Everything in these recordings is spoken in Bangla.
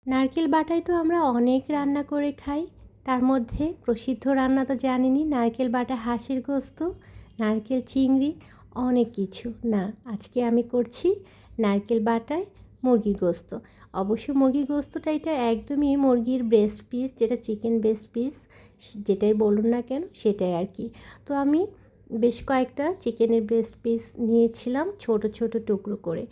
নারকেল বাটায় তো আমরা অনেক রান্না করে খাই। তার মধ্যে প্রসিদ্ধ রান্না তো জানেনই, নারকেল বাটা হাঁসের গোস্ত, নারকেল চিংড়ি, অনেক কিছু। না, আজকে আমি করছি নারকেল বাটায় মুরগির গোস্ত। অবশ্য মুরগির গোস্তটা এটা একদমই মুরগির ব্রেস্ট পিস, যেটা চিকেন ব্রেস্ট পিস, যেটাই বলুন না কেন সেটাই আর কি। তো আমি বেশ কয়েকটা চিকেনের ব্রেস্ট পিস নিয়েছিলাম ছোট ছোট টুকরো করে।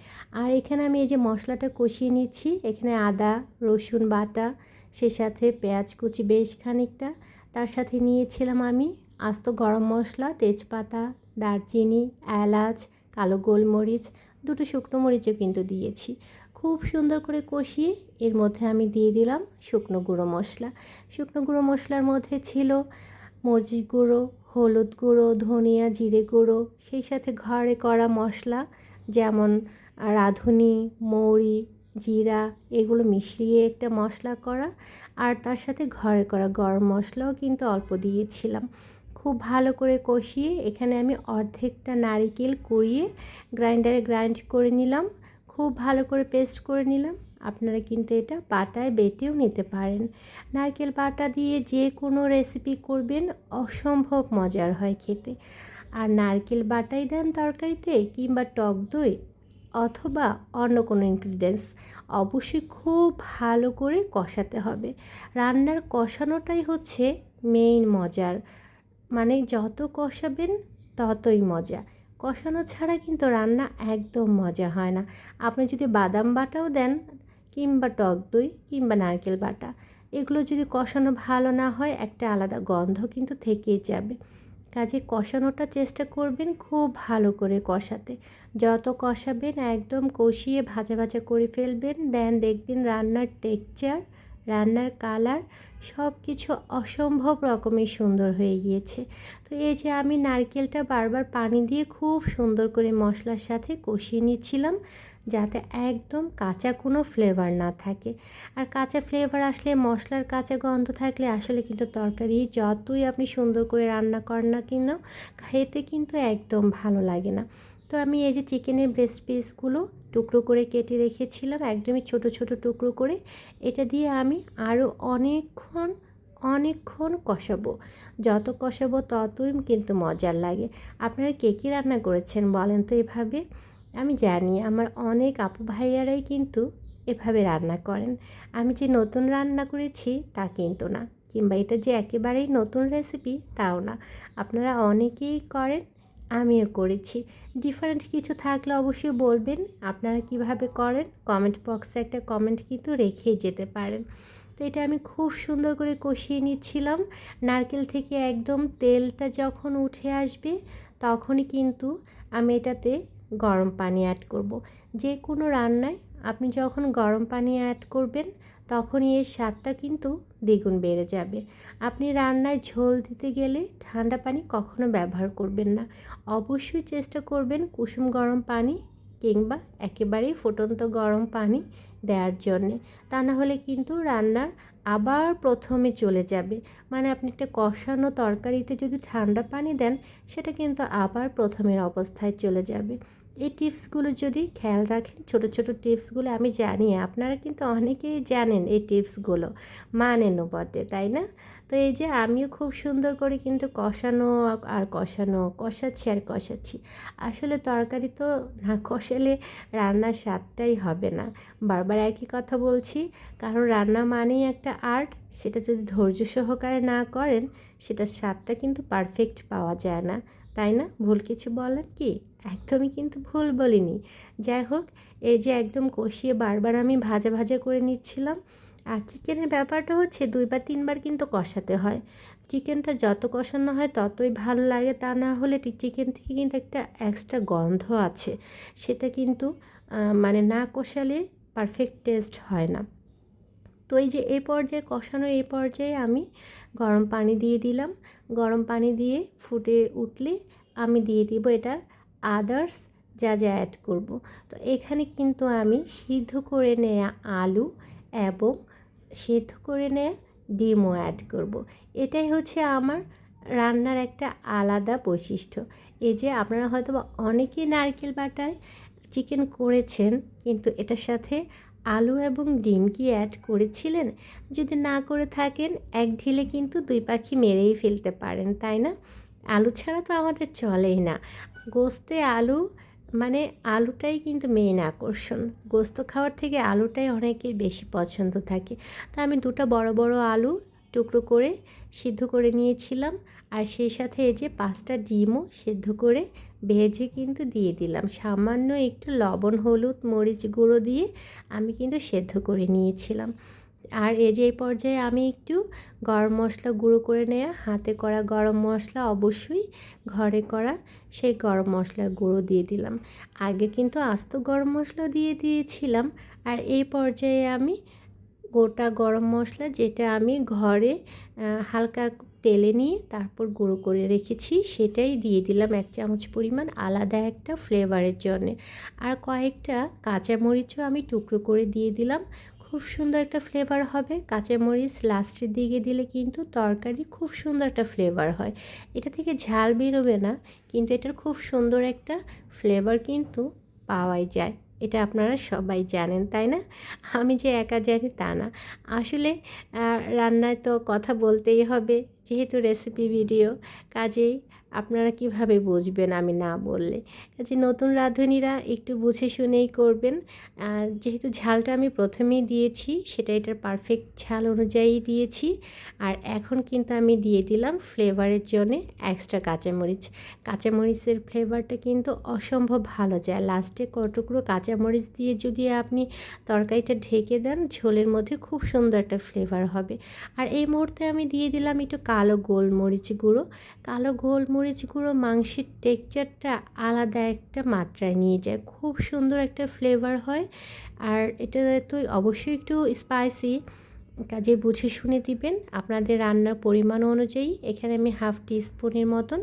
আর এখানে আমি এই যে মশলাটা কষিয়ে নিচ্ছি, এখানে আদা রসুন বাটা, সে সাথে পেঁয়াজ কুচি বেশ খানিকটা, তার সাথে নিয়েছিলাম আমি আস্ত গরম মশলা, তেজপাতা, দারচিনি, এলাচ, কালো গোলমরিচ, দুটো শুকনো মরিচও কিন্তু দিয়েছি। খুব সুন্দর করে কষিয়ে এর মধ্যে আমি দিয়ে দিলাম শুকনো গুঁড়ো মশলা। শুকনো গুঁড়ো মশলার মধ্যে ছিল মরিচ গুঁড়ো, হলুদ গুঁড়ো, ধনিয়া জিরে গুঁড়ো, সেই সাথে ঘরে করা মশলা যেমন রাঁধুনি, মৌরি, জিরা, এগুলো মিশিয়ে একটা মশলা করা। আর তার সাথে ঘরে করা গরম মশলাও কিন্তু অল্প দিয়েছিলাম। খুব ভালো করে কষিয়ে এখানে আমি অর্ধেকটা নারিকেল কুড়িয়ে গ্রাইন্ডারে গ্রাইন্ড করে নিলাম, খুব ভালো করে পেস্ট করে নিলাম। আপনারা কিন্তু এটা পাটায় বেটেও নিতে পারেন। নারকেল বাটা দিয়ে যে কোনো রেসিপি করবেন অসম্ভব মজার হয় খেতে। আর নারকেল বাটাই দেন তরকারিতে কিংবা টক দই অথবা অন্য কোনো ইনগ্রিডিয়েন্টস, অবশ্যই খুব ভালো করে কষাতে হবে। রান্নার কষানোটাই হচ্ছে মেইন মজার, মানে যত কষাবেন ততই মজা। কষানো ছাড়া কিন্তু রান্না একদম মজা হয় না। আপনি যদি বাদাম বাটাও দেন কিংবা টক দই কিংবা নারকেল বাটা, এগুলো যদি কষানো ভালো না হয় একটা আলাদা গন্ধ কিন্তু থেকেই যাবে। কাজে কষানোটা চেষ্টা করবেন খুব ভালো করে কষাতে। যত কষাবেন একদম কষিয়ে ভাজা ভাজা করে ফেলবেন, দেন দেখবেন রান্নার টেক্সচার, রান্নার কালার সব কিছু অসম্ভব রকমের সুন্দর হয়ে গিয়েছে। তো এই যে আমি নারকেলটা বারবার পানি দিয়ে খুব সুন্দর করে মশলার সাথে কষিয়ে নিচ্ছিলাম, যাতে একদম কাঁচা কোনো ফ্লেভার না থাকে। আর কাঁচা ফ্লেভার আসলে, মশলার কাঁচা গন্ধ থাকলে আসলে কিন্তু তরকারি যতই আপনি সুন্দর করে রান্না করেন না কেন, খেতে কিন্তু একদম ভালো লাগে না। তো আমি এই যে চিকেনের ব্রেস্ট পিসগুলো টুকরো করে কেটে রেখেছিলাম, একদমই ছোট ছোট টুকরো করে, এটা দিয়ে আমি আরও অনেকক্ষণ অনেকক্ষণ কষাবো। যত কষাবো ততই কিন্তু মজার লাগে। আপনারা কে কী রান্না করেছেন বলেন তো এভাবে? আমি জানি আমার অনেক আপু ভাইয়ারাই কিন্তু এভাবে রান্না করেন। আমি যে নতুন রান্না করেছি তা কিন্তু না, কিংবা এটা যে একেবারেই নতুন রেসিপি তাও না। আপনারা অনেকেই করেন, আমিও করেছি। ডিফারেন্ট কিছু থাকলে অবশ্যই বলবেন আপনারা কিভাবে করেন। কমেন্ট বক্সে একটা কমেন্ট কিন্তু রেখেই যেতে পারেন। তো এটা আমি খুব সুন্দর করে কষিয়ে নিচ্ছিলাম। নারকেল থেকে একদম তেলটা যখন উঠে আসবে তখনই কিন্তু আমি এটাতে গরম পানি অ্যাড করব। যে কোনো রান্নায় আপনি যখন গরম পানি অ্যাড করবেন তখনই এর স্বাদটা কিন্তু দ্বিগুণ বেড়ে যাবে। আপনি রান্নায় ঝোল দিতে গেলে ঠান্ডা পানি কখনো ব্যবহার করবেন না। অবশ্যই চেষ্টা করবেন কুসুম গরম পানি কিংবা একেবারেই ফুটন্ত গরম পানি দেওয়ার জন্যে। তা না হলে কিন্তু রান্নার আবার প্রথমে চলে যাবে। মানে আপনি একটা কষানো তরকারিতে যদি ঠান্ডা পানি দেন, সেটা কিন্তু আবার প্রথমের অবস্থায় চলে যাবে। এই টিপসগুলো যদি খেয়াল রাখেন, ছোট ছোট টিপসগুলো, আমি জানি আপনারা কিন্তু অনেকেই জানেন এই টিপসগুলো, মানেনও বটে, তাই না? তো এই যে আমিও খুব সুন্দর করে কিন্তু কষানো আর কষানো, কষাচ্ছি আর কষাচ্ছি। আসলে তরকারি তো না কষালে রান্নার স্বাদটাই হবে না। বারবার একই কথা বলছি, কারণ রান্না মানেই একটা আর্ট। সেটা যদি ধৈর্য সহকারে না করেন, সেটার স্বাদটা কিন্তু পারফেক্ট পাওয়া যায় না, তাই না? ভুল কিছু বলেন কি? একদমই কিন্তু ভুল বলিনি। যাই হোক, এই যে একদম কষিয়ে বারবার আমি ভাজা ভাজা করে নিচ্ছিলাম। আর চিকেনের ব্যাপারটা হচ্ছে 2 বা 3 বার কিন্তু কষাতে হয়। চিকেনটা যত কষানো হয় ততই ভালো লাগে, তা না হলে চিকেন থেকে কিন্তু একটা এক্সট্রা গন্ধ আছে, সেটা কিন্তু মানে না কষালে পারফেক্ট টেস্ট হয় না। তো এই যে এই পর্যায়ে কষানোর এই পর্যায়ে আমি গরম পানি দিয়ে দিলাম। গরম পানি দিয়ে ফুটে উঠলে আমি দিয়ে দিব এটা আদার্স যা যা অ্যাড করব। তো এখানে কিন্তু আমি সিদ্ধ করে নেওয়া আলু এবং সিদ্ধ করে নেওয়া ডিমও অ্যাড করব। এটাই হচ্ছে আমার রান্নার একটা আলাদা বৈশিষ্ট্য। এই যে আপনারা হয়তো বা অনেকেই নারকেল বাটায় চিকেন করেছেন, কিন্তু এটার সাথে আলু এবং ডিম কি অ্যাড করেছিলেন? যদি না করে থাকেন, এক ঢিলে কিন্তু ২ পাখি মেরেই ফেলতে পারেন, তাই না? আলু ছাড়া তো আমাদের চলেই না। গোশতে আলু মানে আলুটাই কিন্তু মেইন আকর্ষণ। গোশত খাওয়ার থেকে আলুটাই অনেকের বেশি পছন্দ থাকে। তো আমি ২ টা বড় বড় আলু টুকরো করে সিদ্ধ করে নিয়েছিলাম, আর সেই সাথে এই যে ৫ টা ডিমও সিদ্ধ করে ভেজে কিন্তু দিয়ে দিলাম। সামান্য একটু লবণ, হলুদ, মরিচ গুঁড়ো দিয়ে আমি কিন্তু সেদ্ধ করে নিয়েছিলাম। আর এই যে এই পর্যায়ে আমি একটু গরম মশলা গুঁড়ো করে নেওয়া, হাতে করা গরম মশলা, অবশ্যই ঘরে করা সেই গরম মশলার গুঁড়ো দিয়ে দিলাম। আগে কিন্তু আস্ত গরম মশলা দিয়ে দিয়েছিলাম, আর এই পর্যায়ে আমি গোটা গরম মশলা, যেটা আমি ঘরে হালকা তেলে নিয়ে তারপর গুঁড়ো করে রেখেছি, সেটাই দিয়ে দিলাম ১ চামচ পরিমাণ, আলাদা একটা ফ্লেভারের জন্যে। আর কয়েকটা কাঁচামরিচও আমি টুকরো করে দিয়ে দিলাম। খুব সুন্দর একটা ফ্লেভার হবে। কাঁচামরিচ লাস্টের দিকে দিলে কিন্তু তরকারি খুব সুন্দর একটা ফ্লেভার হয়। এটা থেকে ঝাল বেরোবে না, কিন্তু এটার খুব সুন্দর একটা ফ্লেভার কিন্তু পাওয়াই যায়। এটা আপনারা সবাই জানেন, তাই না? আমি যে একা জানি তা না। আসলে রান্নায় তো কথা বলতেই হবে, যেহেতু রেসিপি ভিডিও, কাজেই আপনারা কিভাবে বুঝবেন আমি না বললে? কাজেই নতুন রাঁধুনিরা একটু বুঝে শুনেই করবেন। যেহেতু ঝালটা আমি প্রথমেই দিয়েছি, সেটা এটার পারফেক্ট ঝাল অনুযায়ী দিয়েছি। আর এখন কিন্তু আমি দিয়ে দিলাম ফ্লেভারের জন্যে এক্সট্রা কাঁচামরিচ। কাঁচামরিচের ফ্লেভারটা কিন্তু অসম্ভব ভালো যায়। লাস্টে কটুকরো কাঁচামরিচ দিয়ে যদি আপনি তরকারিটা ঢেকে দেন, ঝোলের মধ্যে খুব সুন্দর একটা ফ্লেভার হবে। আর এই মুহূর্তে আমি দিয়ে দিলাম একটু কালো গোলমরিচ গুঁড়ো। কালো গোলমরিচ গুঁড়ো মাংসের টেক্সচারটা আলাদা একটা মাত্রায় নিয়ে যায়, খুব সুন্দর একটা ফ্লেভার হয়। আর এটা তো অবশ্যই একটু স্পাইসি, কাজে বুঝে শুনে দিবেন আপনাদের রান্নার পরিমাণ অনুযায়ী। এখানে আমি হাফ টিস্পুনের মতন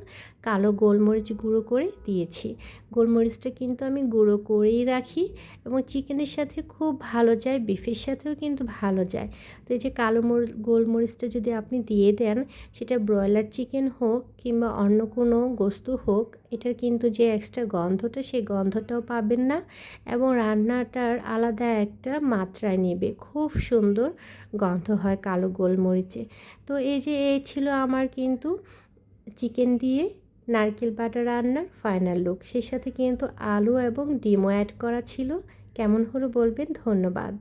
কালো গোলমরিচ গুঁড়ো করে দিয়েছি। গোলমরিচটা কিন্তু আমি গুঁড়ো করেই রাখি, এবং চিকেনের সাথে খুব ভালো যায়, বিফের সাথেও কিন্তু ভালো যায়। তো এই যে কালো গোলমরিচটা যদি আপনি দিয়ে দেন, সেটা ব্রয়লার চিকেন হোক কিংবা অন্য কোনো গোস্ত হোক, এটার কিন্তু যে এক্সট্রা গন্ধটা, সেই গন্ধটাও পাবেন না, এবং রান্নাটার আলাদা একটা মাত্রায় নেবে। খুব সুন্দর গন্ধ হয় কালো গোলমরিচে। তো এই ছিল আমার কিন্তু চিকেন দিয়ে নারকেল বাটা রান্নার ফাইনাল লুক। সেই সাথে কিন্তু আলু এবং ডিমও অ্যাড করা ছিল। কেমন হলো বলবেন। ধন্যবাদ।